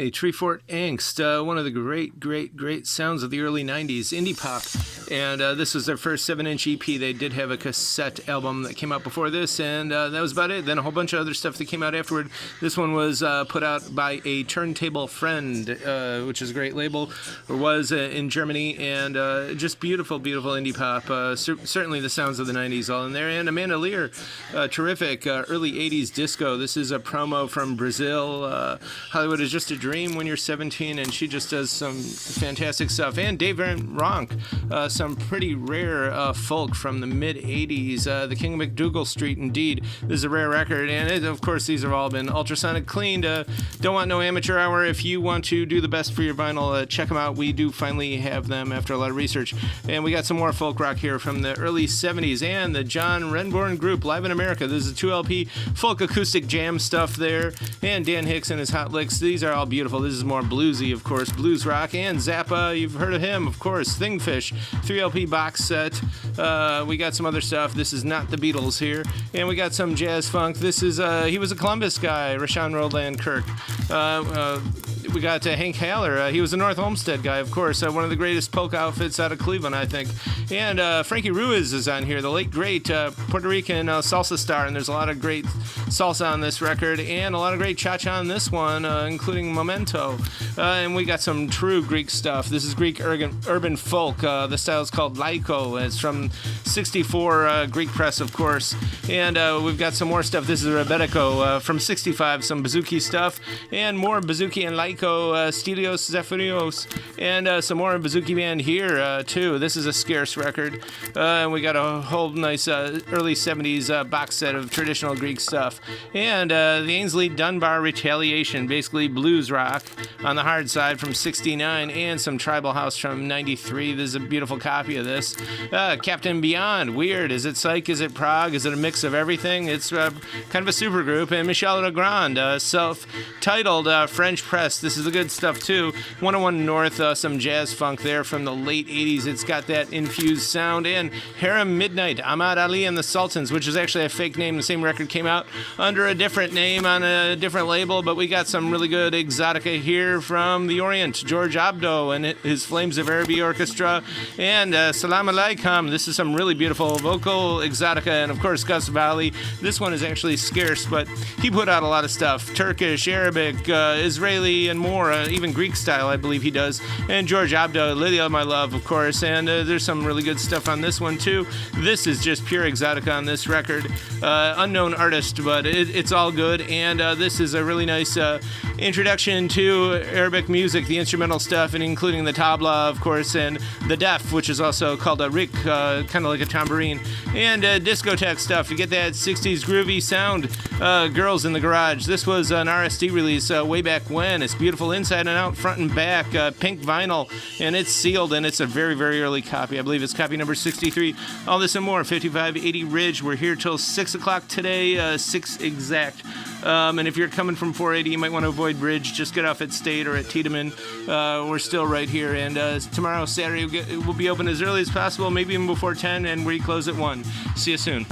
Okay, Treefort Angst, one of the great sounds of the early 90s, indie pop. And this was their first 7-inch EP. They did have a cassette album that came out before this, and that was about it. Then a whole bunch of other stuff that came out afterward. This one was put out by a Turntable Friend, which is a great label, or was in Germany, and just beautiful indie pop. Certainly the sounds of the 90s all in there. And Amanda Lear, terrific early 80s disco. This is a promo from Brazil. Hollywood is just a dream when you're 17, and she just does some fantastic stuff. And Dave Van Ronk, some pretty rare folk from the mid-80s. The King of McDougal Street, indeed. This is a rare record, and of course these have all been ultrasonic cleaned. Don't want no amateur hour. If you want to do the best for your vinyl, check them out. We do finally have them after a lot of research. And we got some more folk rock here from the early 70s, and the John Renbourn Group, Live in America. This is a 2LP folk acoustic jam stuff there, and Dan Hicks and his Hot Licks. These are all beautiful. This is more bluesy, of course, blues rock. And Zappa, you've heard of him, of course. Thingfish, 3LP box set. We got some other stuff. This is not the Beatles here. And we got some jazz funk. This is, he was a Columbus guy, Rashawn Roland Kirk. We got Hank Haller. He was a North Olmsted guy, of course. One of the greatest polka outfits out of Cleveland, I think. And Frankie Ruiz is on here, the late, great Puerto Rican salsa star. And there's a lot of great salsa on this record and a lot of great cha-cha on this one, including Memento. And we got some true Greek stuff. This is Greek urban folk. The style is called Laiko. It's from 64 Greek press, of course. And we've got some more stuff. This is Rebetiko from 65, some bouzouki stuff. And more bouzouki and Laiko, Stelios Zephyrios. And some more bouzouki band here, too. This is a scarce record. And we got a whole nice early 70s box set of traditional Greek stuff. And the Ainsley Dunbar Retaliation, basically blues rock on the hard side from 69, and some Tribal House from 93. This is a beautiful copy of this. Captain Beyond, weird. Is it psych? Is it prog? Is it a mix of everything? It's kind of a super group. And Michel Legrand, self-titled French press. This is the good stuff too. 101 North, some jazz funk there from the late 80s. It's got that infused sound. And Harem Midnight, Ahmad Ali and the Sultans, which is actually a fake name. The same record came out under a different name on a different label, but we got some really good exotica here from the Orient. George Abdo and his Flames of Araby Orchestra, and Salam Alaikum. This is some really beautiful vocal exotica, and of course Gus Valley. This one is actually scarce, but he put out a lot of stuff. Turkish, Arabic, Israeli, and more, even Greek style, I believe he does. And George Abdo, Lydia My Love, of course, and there's some really good stuff on this one too. This is just pure exotica on this record. Unknown artist, but it's all good, and this is a really nice introduction to Arabic music, the instrumental stuff, and including the tabla, of course, and the def, which is also called a rik, kind of like a tambourine, and discotheque stuff. You get that 60s groovy sound. Girls in the Garage. This was an RSD release way back when. It's beautiful inside and out, front and back, pink vinyl, and it's sealed, and it's a very early copy. I believe it's copy number 63. All this and more, 5580 Ridge. We're here till 6 o'clock today, 6 exact. And if you're coming from 480, you might want to avoid Bridge. Just get off at State or at Tiedemann. We're still right here. And tomorrow, Saturday, we'll be open as early as possible, maybe even before 10, and we close at 1. See you soon.